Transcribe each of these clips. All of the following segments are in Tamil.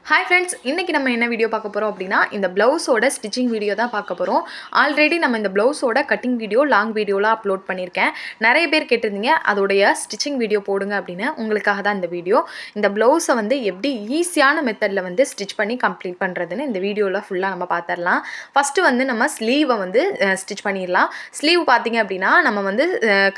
ஹாய் ஃப்ரெண்ட்ஸ், இன்றைக்கி நம்ம என்ன வீடியோ பார்க்க போகிறோம் அப்படின்னா இந்த ப்ளவுஸோட ஸ்டிச்சிங் வீடியோ தான் பார்க்க போகிறோம். ஆல்ரெடி நம்ம இந்த ப்ளவுஸோட கட்டிங் வீடியோ லாங் வீடியோலாம் அப்லோட் பண்ணியிருக்கேன். நிறைய பேர் கேட்டிருந்தீங்க அதோடைய ஸ்டிச்சிங் வீடியோ போடுங்க அப்படின்னு. உங்களுக்காக தான் இந்த வீடியோ. இந்த ப்ளவுஸை வந்து எப்படி ஈஸியான மெத்தடில் வந்து ஸ்டிச் பண்ணி கம்ப்ளீட் பண்ணுறதுன்னு இந்த வீடியோவில் ஃபுல்லாக நம்ம பார்த்துடலாம். ஃபஸ்ட்டு வந்து நம்ம ஸ்லீவை வந்து ஸ்டிச் பண்ணிடலாம். ஸ்லீவ் பார்த்திங்க அப்படின்னா நம்ம வந்து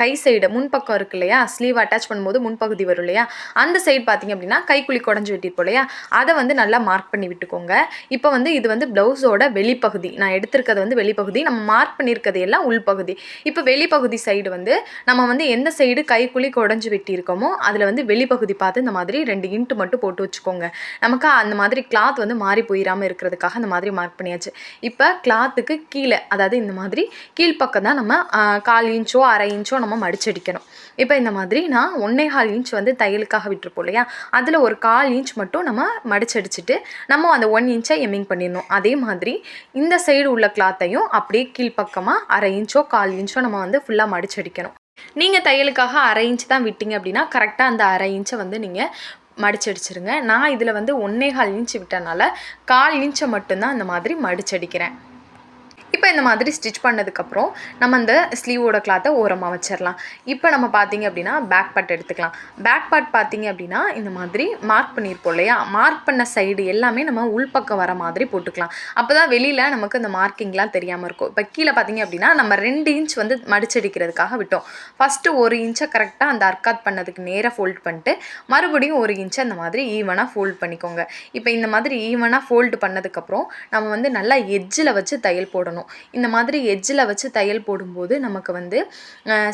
கை சைடு முன்பக்கம் இருக்கு இல்லையா, ஸ்லீவ் அட்டாச் பண்ணும்போது முன்பகுதி வரும் இல்லையா, அந்த சைடு பார்த்திங்க அப்படின்னா கைக்குழி குடஞ்சி வெட்டியிருப்போம் இல்லையா, அதை வந்து நல்லா மார்க் பண்ணி விட்டுக்கோங்க. இப்போ வந்து இது வந்து ப்ளவுஸோட வெளிப்பகுதி, நான் எடுத்திருக்கிறது வந்து வெளிப்பகுதி, நம்ம மார்க் பண்ணியிருக்கிறது எல்லாம் உள்பகுதி. இப்போ வெளிப்பகுதி சைடு வந்து நம்ம வந்து எந்த சைடு கைக்குழி குடஞ்சி வெட்டியிருக்கோமோ அதில் வந்து வெளிப்பகுதி பார்த்து இந்த மாதிரி 2 இன்ட்டு மட்டும் போட்டு வச்சுக்கோங்க. நமக்கு அந்த மாதிரி கிளாத் வந்து மாறி போயிடாமல் இருக்கிறதுக்காக அந்த மாதிரி மார்க் பண்ணியாச்சு. இப்போ கிளாத்துக்கு கீழே, அதாவது இந்த மாதிரி கீழ்ப்பக்கம் தான் நம்ம 1/4 இன்ச்சோ 1/2 இன்ச்சோ நம்ம மடிச்சடிக்கணும். இப்போ இந்த மாதிரி நான் 1.25 இன்ச் வந்து தையலுக்காக விட்டுருப்போம் இல்லையா, அதில் ஒரு 1/4 இன்ச் மட்டும் நம்ம மடிச்சடிச்சுட்டு நம்ம அந்த 1 இன்ச்சை எம்மிங் பண்ணிடணும். அதே மாதிரி இந்த சைடு உள்ள கிளாத்தையும் அப்படியே கீழ்ப்பக்கமாக 1/2 இன்ச்சோ 1/4 இன்ச்சோ நம்ம வந்து ஃபுல்லாக மடிச்சடிக்கணும். நீங்கள் தையலுக்காக 1/2 இன்ச் தான் விட்டீங்க அப்படின்னா கரெக்டாக அந்த 1/2 இன்ச்சை வந்து நீங்கள் மடிச்சடிச்சிருங்க. நான் இதில் வந்து 1.25 இன்ச் விட்டனால 1/4 இன்ச்சை மட்டும்தான் இந்த மாதிரி மடிச்சடிக்கிறேன். இப்போ இந்த மாதிரி ஸ்டிச் பண்ணதுக்கப்புறம் நம்ம அந்த ஸ்லீவோட கிளாத்தை ஓரமாக வச்சிடலாம். இப்போ நம்ம பார்த்திங்க அப்படின்னா பேக் பார்ட் எடுத்துக்கலாம். பேக் பார்ட் பார்த்திங்க அப்படின்னா இந்த மாதிரி மார்க் பண்ணியிருப்போம் இல்லையா, மார்க் பண்ண சைடு எல்லாமே நம்ம உள்பக்கம் வர மாதிரி போட்டுக்கலாம். அப்போ தான் வெளியில் நமக்கு இந்த மார்க்கிங்லாம் தெரியாமல் இருக்கும். இப்போ கீழே பார்த்திங்க அப்படின்னா நம்ம 2 இன்ச் வந்து மடிச்சடிக்கிறதுக்காக விட்டோம். ஃபஸ்ட்டு 1 இன்ச்சை கரெக்டாக அந்த அர்க்காத் பண்ணதுக்கு நேராக ஃபோல்ட் பண்ணிட்டு மறுபடியும் 1 இன்ச்சை அந்த மாதிரி ஈவனாக ஃபோல்ட் பண்ணிக்கோங்க. இப்போ இந்த மாதிரி ஈவனாக ஃபோல்டு பண்ணதுக்கப்புறம் நம்ம வந்து நல்லா எட்ஜில் வச்சு தையல் போடணும். இந்த மாதிரி எட்ஜில் வச்சு தையல் போடும்போது நமக்கு வந்து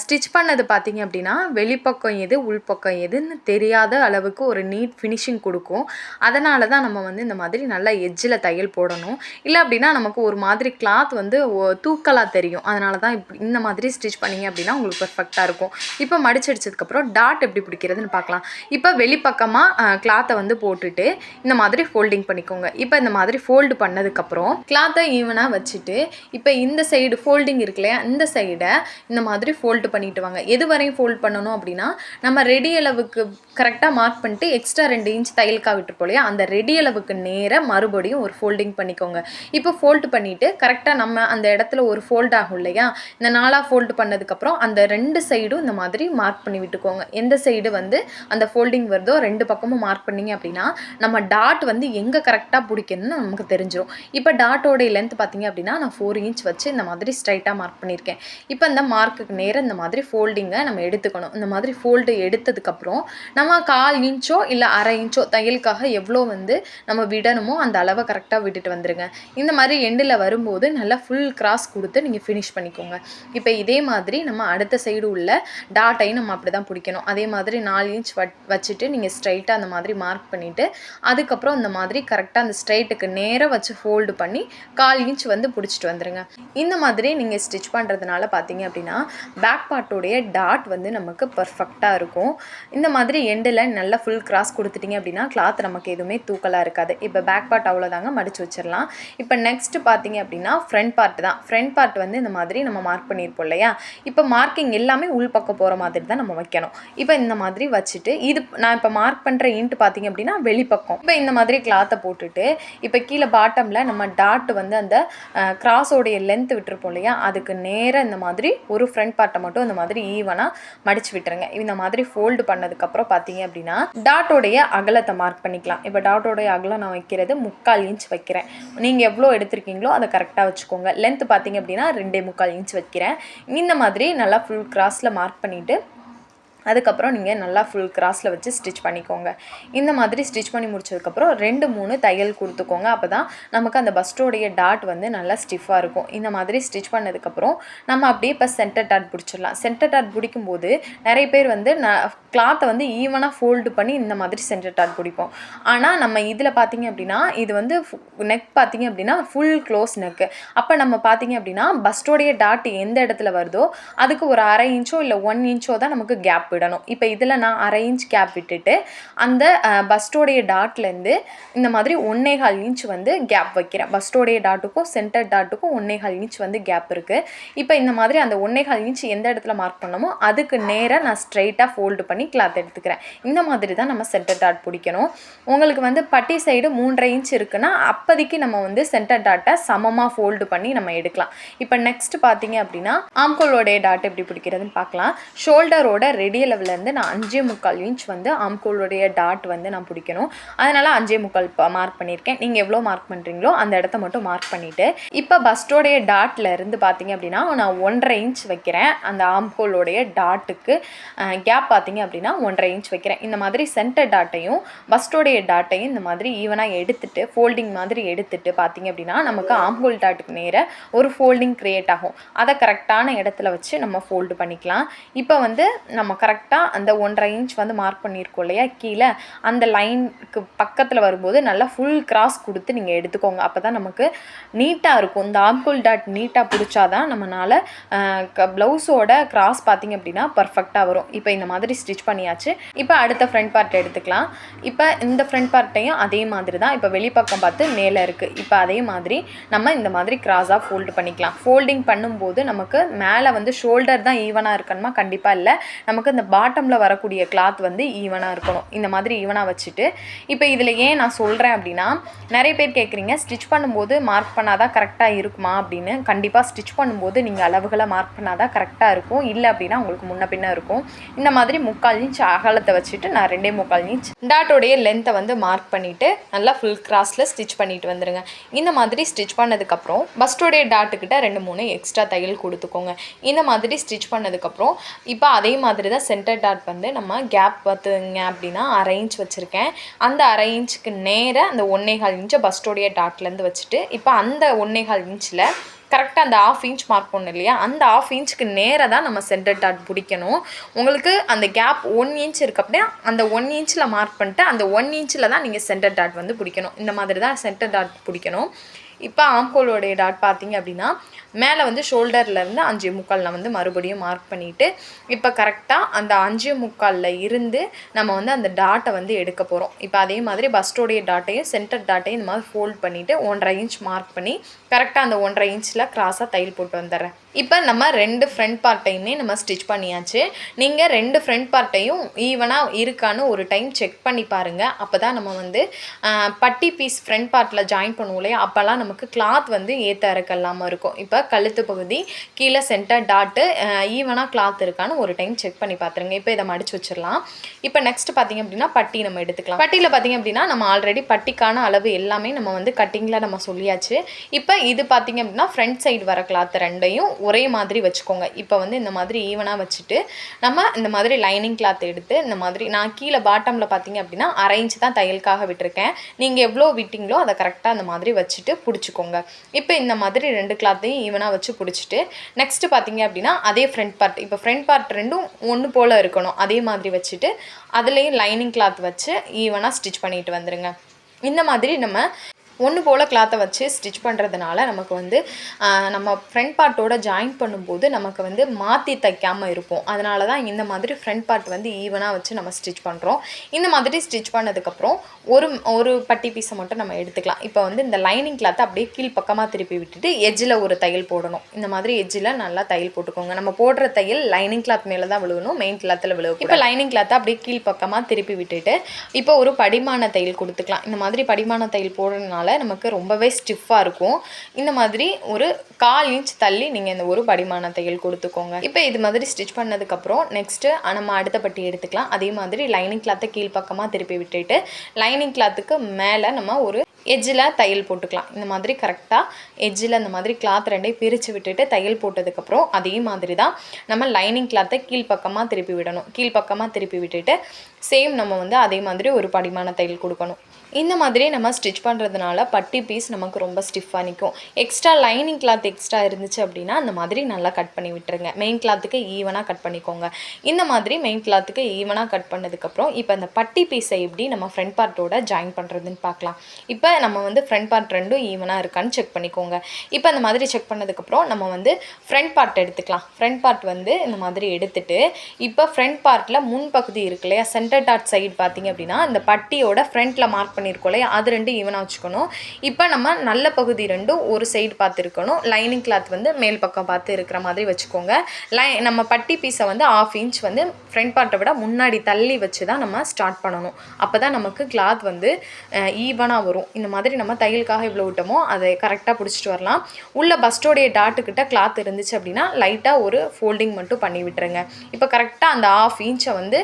ஸ்டிச் பண்ணது பார்த்திங்க அப்படின்னா வெளிப்பக்கம் எது உள்பக்கம் எதுன்னு தெரியாத அளவுக்கு ஒரு நீட் ஃபினிஷிங் கொடுக்கும். அதனால தான் நம்ம வந்து இந்த மாதிரி நல்லா எட்ஜில் தையல் போடணும். இல்லை அப்படின்னா நமக்கு ஒரு மாதிரி கிளாத் வந்து தூக்கலாக தெரியும். அதனால தான் இப்படி இந்த மாதிரி ஸ்டிச் பண்ணிங்க அப்படின்னா உங்களுக்கு பர்ஃபெக்டாக இருக்கும். இப்போ மடிச்சடிச்சதுக்கப்புறம் டாட் எப்படி பிடிக்கிறதுன்னு பார்க்கலாம். இப்போ வெளிப்பக்கமாக கிளாத்தை வந்து போட்டுட்டு இந்த மாதிரி ஃபோல்டிங் பண்ணிக்கோங்க. இப்போ இந்த மாதிரி ஃபோல்டு பண்ணதுக்கப்புறம் கிளாத்தை ஈவனாக வச்சுட்டு இப்போ இந்த சைடு ஃபோல்டிங் இருக்கு இல்லையா, இந்த சைடை இந்த மாதிரி ஃபோல்டு பண்ணிட்டு வாங்க. எது வரையும் ஃபோல்ட் பண்ணணும் அப்படின்னா நம்ம ரெடி அளவுக்கு கரெக்டாக மார்க் பண்ணிட்டு எக்ஸ்ட்ரா 2 இன்ச் தையலுக்காக விட்டுருப்போம் இல்லையா, அந்த ரெடி அளவுக்கு நேராக மறுபடியும் ஒரு ஃபோல்டிங் பண்ணிக்கோங்க. இப்போ ஃபோல்டு பண்ணிவிட்டு கரெக்டாக நம்ம அந்த இடத்துல ஒரு ஃபோல்ட் ஆகும் இல்லையா, இந்த 4ஆக ஃபோல்டு பண்ணதுக்கப்புறம் அந்த 2 சைடும் இந்த மாதிரி மார்க் பண்ணி விட்டுக்கோங்க. எந்த சைடு வந்து அந்த ஃபோல்டிங் வருதோ 2 பக்கமும் மார்க் பண்ணிங்க அப்படின்னா நம்ம டாட் வந்து எங்கே கரெக்டாக பிடிக்கணும்னு நமக்கு தெரிஞ்சிடும். இப்போ டாட்டோடைய லென்த் பார்த்திங்க அப்படின்னா நான் 4 இன்ச் வச்சு இந்த மாதிரி ஸ்ட்ரைட்டாக மார்க் பண்ணியிருக்கேன். இப்போ இந்த மார்க்குக்கு நேராக இந்த மாதிரி ஃபோல்டிங்கை நம்ம எடுத்துக்கணும். இந்த மாதிரி ஃபோல்டு எடுத்ததுக்கப்புறம் நம்ம 1/4 இன்ச்சோ இல்லை 1/2 இன்ச்சோ தையலுக்காக எவ்வளோ வந்து நம்ம விடணுமோ அந்த அளவை கரெக்டாக விட்டுட்டு வந்துடுங்க. இந்த மாதிரி எண்டில் வரும்போது நல்லா ஃபுல் கிராஸ் கொடுத்து நீங்கள் ஃபினிஷ் பண்ணிக்கோங்க. இப்போ இதே மாதிரி நம்ம அடுத்த சைடு உள்ள டாட்டையும் நம்ம அப்படி தான் பிடிக்கணும். அதே மாதிரி 4 இன்ச் வச்சுட்டு நீங்கள் ஸ்ட்ரைட்டாக அந்த மாதிரி மார்க் பண்ணிவிட்டு அதுக்கப்புறம் இந்த மாதிரி கரெக்டாக அந்த ஸ்ட்ரைட்டுக்கு நேராக வச்சு ஃபோல்டு பண்ணி 1/4 இன்ச் வந்து பிடிச்சிட்டு வந்துடுங்க. இந்த மாதிரி நீங்கள் ஸ்டிச் பண்ணுறதுனால பார்த்தீங்க அப்படின்னா பேக் பார்ட்டோடைய டாட் வந்து நமக்கு பர்ஃபெக்டாக இருக்கும். இந்த மாதிரி எண்டில் நல்லா ஃபுல் கிராஸ் கொடுத்துட்டிங்க அப்படின்னா கிளாத் நமக்கு எதுவுமே தூக்கலாக இருக்காது. இப்போ பேக் பார்ட் அவ்வளோதாங்க, மடிச்சு வச்சிடலாம். இப்போ நெக்ஸ்ட்டு பார்த்தீங்க அப்படின்னா ஃப்ரண்ட் பார்ட் தான். ஃப்ரண்ட் பார்ட் வந்து இந்த மாதிரி நம்ம மார்க் பண்ணியிருப்போம் இல்லையா, இப்போ மார்க்கிங் எல்லாமே உள் பக்கம் போகிற மாதிரி தான் நம்ம வைக்கணும். இப்போ இந்த மாதிரி வச்சுட்டு இது நான் இப்போ மார்க் பண்ணுற இன்ட்டு பார்த்தீங்க அப்படின்னா வெளிப்பக்கம். இப்போ இந்த மாதிரி கிளாத்தை போட்டுட்டு இப்போ கீழே பாட்டமில் நம்ம டாட் வந்து அந்த கிராஸோடைய லென்த் விட்டுருப்போம் இல்லையா, அதுக்கு நேராக இந்த மாதிரி ஒரு ஃப்ரண்ட் பார்ட்டை மட்டும் இந்த மாதிரி ஈவனாக மடிச்சு விட்டுருங்க. இந்த மாதிரி ஃபோல்டு பண்ணதுக்கப்புறம் பார்த்தீங்க அப்படின்னா டாட்டோடைய அகலத்தை மார்க் பண்ணிக்கலாம். இப்போ டாட்டோடைய அகலம் நான் வைக்கிறது 3/4 இன்ச் வைக்கிறேன். நீங்கள் எவ்வளோ எடுத்திருக்கீங்களோ அதை கரெக்டாக வச்சுக்கோங்க. லென்த் பார்த்தீங்க அப்படின்னா 2.25 இன்ச் வைக்கிறேன். இந்த மாதிரி நல்லா ஃபுல் கிராஸில் மார்க் பண்ணிவிட்டு அதுக்கப்புறம் நீங்கள் நல்லா ஃபுல் கிராஸில் வச்சு ஸ்டிச் பண்ணிக்கோங்க. இந்த மாதிரி ஸ்டிச் பண்ணி முடிச்சதுக்கப்புறம் 2-3 தையல் கொடுத்துக்கோங்க. அப்போ தான் நமக்கு அந்த பஸ்டோடைய டாட் வந்து நல்லா ஸ்டிஃபாக இருக்கும். இந்த மாதிரி ஸ்டிச் பண்ணதுக்கப்புறம் நம்ம அப்படியே இப்போ சென்டர் டாட் பிடிச்சிடலாம். சென்டர் டாட் பிடிக்கும்போது நிறைய பேர் வந்து கிளாத்தை வந்து ஈவனாக ஃபோல்டு பண்ணி இந்த மாதிரி சென்டர் டாட் பிடிப்போம். ஆனால் நம்ம இதில் பார்த்திங்க அப்படின்னா இது வந்து நெக் பார்த்திங்க அப்படின்னா ஃபுல் க்ளோஸ் நெக்கு. அப்போ நம்ம பார்த்திங்க அப்படின்னா பஸ்டோடைய டாட் எந்த இடத்துல வருதோ அதுக்கு ஒரு 1/2 இன்ச்சோ இல்லை 1 இன்ச்சோ தான் நமக்கு கேப் விடணும். இப்போ இதில் நான் 1/2 இன்ச் கேப் விட்டுட்டு அந்த பஸ்டோடைய டாட்லேருந்து இந்த மாதிரி 1.25 இன்ச் வந்து கேப் வைக்கிறேன். பஸ்டோடைய டாட்டுக்கும் சென்டர் டாட்டுக்கும் 1.25 இன்ச் வந்து கேப் இருக்குது. இப்போ இந்த மாதிரி அந்த 1.25 இன்ச் எந்த இடத்துல மார்க் பண்ணமோ அதுக்கு நேராக நான் ஸ்ட்ரைட்டாக ஃபோல்டு பண்ணி கிளாத் எடுத்துக்கிறேன். இந்த மாதிரி தான் நம்ம சென்டர் டாட் பிடிக்கணும். உங்களுக்கு வந்து பட்டி சைடு 3.5 இன்ச் இருக்குன்னா அப்போதைக்கு நம்ம வந்து சென்டர் டாட்டை சமமாக ஃபோல்டு பண்ணி நம்ம எடுக்கலாம். இப்போ நெக்ஸ்ட் பார்த்தீங்க அப்படின்னா ஆம்கோலோடைய டாட் எப்படி பிடிக்கிறதுன்னு பார்க்கலாம். ஷோல்டரோட ரெடிய லெவலேருந்து நான் 5.25 இன்ச் வந்து ஆம்கோலோடைய டாட் வந்து நான் பிடிக்கணும். அதனால் 5.25 மார்க் பண்ணியிருக்கேன். நீங்கள் எவ்வளோ மார்க் பண்ணுறீங்களோ அந்த இடத்த மட்டும் மார்க் பண்ணிவிட்டு இப்போ பஸ்டோடைய டாட்டில் இருந்து பார்த்தீங்க அப்படின்னா நான் 1.5 இன்ச் வைக்கிறேன். அந்த ஆம்கோலோடைய டாட்டுக்கு கேப் பார்த்தீங்க அப்படின்னா 1.5 இன்ச் வைக்கிறேன். இந்த மாதிரி சென்டர் டாட்டையும் பஸ்டோடைய டாட்டையும் இந்த மாதிரி ஈவனாக எடுத்துட்டு ஃபோல்டிங் மாதிரி எடுத்துட்டு பார்த்தீங்க அப்படின்னா நமக்கு ஆம்கோல் டாட்டுக்கு நேராக ஒரு ஃபோல்டிங் க்ரியேட் ஆகும். அதை கரெக்டான இடத்துல வச்சு நம்ம ஃபோல்டு பண்ணிக்கலாம். இப்போ வந்து நம்ம கரெக்டாக அந்த 1.5 இன்ச் வந்து மார்க் பண்ணியிருக்கோம் இல்லையா, கீழே அந்த லைனுக்கு பக்கத்தில் வரும்போது நல்லா ஃபுல் கிராஸ் கொடுத்து நீங்கள் எடுத்துக்கோங்க. அப்போ தான் நமக்கு நீட்டாக இருக்கும். இந்த ஆம்கோல் டாட் நீட்டாக பிடிச்சாதான் நம்மளால் ப்ளவுஸோட கிராஸ் பார்த்திங்க அப்படின்னா பர்ஃபெக்டாக வரும். இப்போ இந்த மாதிரி ஸ்டிச் பண்ணியாச்சு. இப்போ அடுத்த ஃப்ரண்ட் பார்ட் எடுத்துக்கலாம். இப்போ இந்த ஃப்ரண்ட் பார்ட்டையும் அதே மாதிரி தான். இப்போ வெளிப்பக்கம் பார்த்து மேலே இருக்குது. இப்போ அதே மாதிரி நம்ம இந்த மாதிரி கிராஸாக ஃபோல்டு பண்ணிக்கலாம். ஃபோல்டிங் பண்ணும்போது நமக்கு மேலே வந்து ஷோல்டர் தான் ஈவனாக இருக்கணுமா? கண்டிப்பாக இல்லை. நமக்கு இந்த பாட்டமில் வரக்கூடிய கிளாத் வந்து ஈவனாக இருக்கணும். இந்த மாதிரி ஈவனாக வச்சுட்டு இப்போ இதில் ஏன் நான் சொல்கிறேன் அப்படின்னா நிறைய பேர் கேட்குறீங்க ஸ்டிச் பண்ணும்போது மார்க் பண்ணாதான் கரெக்டாக இருக்குமா அப்படின்னு. கண்டிப்பாக ஸ்டிச் பண்ணும்போது நீங்கள் அளவுகளை மார்க் பண்ணாதான் கரெக்டாக இருக்கும். இல்லை அப்படின்னா உங்களுக்கு முன்ன பின்ன இருக்கும். இந்த மாதிரி 3/4 இன்ச் அகலத்தை வச்சுட்டு நான் 2.25 இன்ச் டாட்டோடைய லென்த்தை வந்து மார்க் பண்ணிவிட்டு நல்லா ஃபுல் கிராஸில் ஸ்டிச் பண்ணிட்டு வந்துடுங்க. இந்த மாதிரி ஸ்டிச் பண்ணதுக்கப்புறம் பஸ்டோடைய டாட்டுக்கிட்ட 2-3 எக்ஸ்ட்ரா தையல் கொடுத்துக்கோங்க. இந்த மாதிரி ஸ்டிச் பண்ணதுக்கப்புறம் இப்போ அதே மாதிரி தான் சென்டர் டாட் வந்து நம்ம கேப் பார்த்துங்க அப்படின்னா 1/2 இன்ச் வச்சுருக்கேன். அந்த 1/2 இன்ச்சுக்கு நேராக அந்த 1.25 இன்ச்சை பஸ்டோடைய டாட்லேருந்து வச்சுட்டு இப்போ அந்த 1.25 இன்ச்சில் கரெக்டாக அந்த 1/2 இன்ச் மார்க் பண்ணணும் இல்லையா, அந்த 1/2 இன்ச்சுக்கு நேராக தான் நம்ம சென்டர் டாட் பிடிக்கணும். உங்களுக்கு அந்த கேப் 1 இன்ச் இருக்கு அப்படின்னா அந்த 1 இன்ச்சில் மார்க் பண்ணிட்டு அந்த 1 இன்ச்சில் தான் நீங்கள் சென்டர் டாட் வந்து பிடிக்கணும். இந்த மாதிரி தான் சென்டர் டாட் பிடிக்கணும். இப்போ ஆம்கோலோடைய டாட் பார்த்தீங்க அப்படின்னா மேலே வந்து ஷோல்டர்லேருந்து 5.25 நான் வந்து மறுபடியும் மார்க் பண்ணிவிட்டு இப்போ கரெக்டாக அந்த 5.25 இருந்து நம்ம வந்து அந்த டாட்டை வந்து எடுக்க போகிறோம். இப்போ அதே மாதிரி பஸ்டோடைய டாட்டையும் சென்டர் டாட்டையும் இந்த மாதிரி ஃபோல்ட் பண்ணிவிட்டு 1.5 இன்ச் மார்க் பண்ணி கரெக்டாக அந்த 1.5 இன்ச்சில் கிராஸாக தையல் போட்டு வந்துடுறேன். இப்போ நம்ம 2 ஃப்ரண்ட் பார்ட்டையுமே நம்ம ஸ்டிச் பண்ணியாச்சு. நீங்கள் 2 ஃப்ரண்ட் பார்ட்டையும் ஈவனாக இருக்கான்னு ஒரு டைம் செக் பண்ணி பாருங்கள். அப்போ தான் நம்ம வந்து பட்டி பீஸ் ஃப்ரண்ட் பார்ட்டில் ஜாயின் பண்ணுவோம் இல்லையா, அப்போல்லாம் நமக்கு கிளாத் வந்து ஏற்ற இறக்கல்லாமல் இருக்கும். இப்போ கழுத்து பகுதி கீழே சென்டர் டாட்டு ஈவனாக கிளாத் இருக்கான்னு ஒரு டைம் செக் பண்ணி பார்த்துருங்க. இப்போ இதை மடிச்சு வச்சிடலாம். இப்போ நெக்ஸ்ட் பார்த்திங்க அப்படின்னா பட்டி நம்ம எடுத்துக்கலாம். பட்டியில் பார்த்திங்க அப்படின்னா நம்ம ஆல்ரெடி பட்டிக்கான அளவு எல்லாமே நம்ம வந்து கட்டிங்கில் நம்ம சொல்லியாச்சு. இப்போ இது பார்த்திங்க அப்படின்னா ஃப்ரண்ட் சைடு வர கிளாத் ரெண்டையும் ஒரே மாதிரி வச்சுக்கோங்க. இப்போ வந்து இந்த மாதிரி ஈவனாக வச்சுட்டு நம்ம இந்த மாதிரி லைனிங் கிளாத் எடுத்து இந்த மாதிரி நான் கீழே பாட்டமில் பார்த்திங்க அப்படின்னா 1/2 இன்ச் தான் தையலுக்காக விட்டுருக்கேன். நீங்கள் எவ்வளோ விட்டிங்களோ அதை கரெக்டாக அந்த மாதிரி வச்சுட்டு பிடிச்சிக்கோங்க. இப்போ இந்த மாதிரி 2 கிளாத்தையும் ஈவனாக வச்சு பிடிச்சிட்டு நெக்ஸ்ட்டு பார்த்திங்க அப்படின்னா அதே ஃப்ரண்ட் பார்ட், இப்போ ஃப்ரண்ட் பார்ட் ரெண்டும் ஒன்று போல் இருக்கணும். அதே மாதிரி வச்சுட்டு அதுலேயும் லைனிங் கிளாத் வச்சு ஈவனாக ஸ்டிச் பண்ணிட்டு வந்துடுங்க. இந்த மாதிரி நம்ம ஒன்று போல் கிளாத்தை வச்சு ஸ்டிச் பண்ணுறதுனால நமக்கு வந்து நம்ம ஃப்ரண்ட் பார்ட்டோட ஜாயின் பண்ணும்போது நமக்கு வந்து மாற்றி தைக்காமல் இருப்போம். அதனால தான் இந்த மாதிரி ஃப்ரண்ட் பார்ட் வந்து ஈவனாக வச்சு நம்ம ஸ்டிச் பண்ணுறோம். இந்த மாதிரி ஸ்டிச் பண்ணதுக்கப்புறம் ஒரு பட்டி பீஸை மட்டும் நம்ம எடுத்துக்கலாம். இப்போ வந்து இந்த லைனிங் கிளாத்தை அப்படியே கீழ் பக்கமாக திருப்பி விட்டுட்டு எஜ்ஜில் ஒரு தையல் போடணும். இந்த மாதிரி எஜ்ஜில் நல்லா தையல் போட்டுக்கோங்க. நம்ம போடுற தையல் லைனிங் கிளாத் மேலே தான் விழுவணும், மெயின் கிளாத்தில் விழுவும். இப்போ லைனிங் கிளாத்தை அப்படியே கீழ் பக்கமாக திருப்பி விட்டுட்டு இப்போ ஒரு படிமான தையல் கொடுத்துக்கலாம். இந்த மாதிரி படிமான தையல் போடுறதுனால நமக்கு ரொம்பவே ஸ்டிஃபாக இருக்கும். இந்த மாதிரி ஒரு 1/4 இன்ச் தள்ளி நீங்கள் இந்த ஒரு படிமான தையல் கொடுத்துக்கோங்க. இப்போ இது மாதிரி ஸ்டிச் பண்ணதுக்கப்புறம் நெக்ஸ்ட்டு நம்ம அடுத்த பட்டி எடுத்துக்கலாம். அதே மாதிரி லைனிங் கிளாத்தை கீழ்ப்பக்கமாக திருப்பி விட்டுட்டு லைனிங் கிளாத்துக்கு மேலே நம்ம ஒரு எஜ்ஜில் தையல் போட்டுக்கலாம். இந்த மாதிரி கரெக்டாக எஜ்ஜில் இந்த மாதிரி கிளாத் ரெண்டையும் பிரித்து விட்டுட்டு தையல் போட்டதுக்கப்புறம் அதே மாதிரி தான் நம்ம லைனிங் கிளாத்தை கீழ்ப்பக்கமாக திருப்பி விடணும். கீழ்ப்பக்கமாக திருப்பி விட்டுட்டு சேம் நம்ம வந்து அதே மாதிரி ஒரு படிமான தையல் கொடுக்கணும். இந்த மாதிரி நம்ம ஸ்டிச் பண்ணுறதுனால பட்டி பீஸ் நமக்கு ரொம்ப ஸ்டிஃபாக நிற்கும். எக்ஸ்ட்ரா லைனிங் கிளாத் எக்ஸ்ட்ரா இருந்துச்சு அப்படின்னா அந்த மாதிரி நல்லா கட் பண்ணி விட்டுருங்க. மெயின் கிளாத்துக்கு ஈவனாக கட் பண்ணிக்கோங்க. இந்த மாதிரி மெயின் கிளாத்துக்கு ஈவனாக கட் பண்ணதுக்கப்புறம் இப்போ அந்த பட்டி பீஸை எப்படி நம்ம ஃப்ரண்ட் பார்ட்டோட ஜாயின் பண்ணுறதுன்னு பார்க்கலாம். இப்போ நம்ம வந்து ஃப்ரண்ட் பார்ட் ரெண்டும் ஈவனாக இருக்கான்னு செக் பண்ணிக்கோங்க. இப்போ அந்த மாதிரி செக் பண்ணதுக்கப்புறம் நம்ம வந்து ஃப்ரண்ட் பார்ட் எடுத்துக்கலாம். ஃப்ரண்ட் பார்ட் வந்து இந்த மாதிரி எடுத்துகிட்டு இப்போ ஃப்ரண்ட் பார்ட்டில் முன்பகுதி இருக்கு இல்லையா, சென்டர் டாட் சைடு பார்த்தீங்க அப்படின்னா இந்த பட்டியோட ஃப்ரண்ட்டில் மார்க் பண்ணியிருக்கோம் இல்லையா, அது ரெண்டும் ஈவனாக வச்சுக்கணும். இப்போ நம்ம நல்ல பகுதி ரெண்டும் ஒரு சைடு பார்த்து இருக்கணும். லைனிங் கிளாத் வந்து மேல் பக்கம் பார்த்து இருக்கிற மாதிரி வச்சுக்கோங்க. நம்ம பட்டி பீஸை வந்து 1/2 இன்ச் வந்து ஃப்ரண்ட் பார்ட்டை விட முன்னாடி தள்ளி வச்சு தான் நம்ம ஸ்டார்ட் பண்ணணும். அப்போ தான் நமக்கு கிளாத் வந்து ஈவனாக வரும். இந்த மாதிரி நம்ம தையலுக்காக இவ்வளோ விட்டோமோ அதை கரெக்டாக பிடிச்சிட்டு வரலாம். உள்ள பஸ்டோடைய டாட்டுக்கிட்ட கிளாத் இருந்துச்சு அப்படின்னா லைட்டாக ஒரு ஃபோல்டிங் மட்டும் பண்ணி விட்டுருங்க. இப்போ கரெக்டாக அந்த 1/2 இன்ச்சை வந்து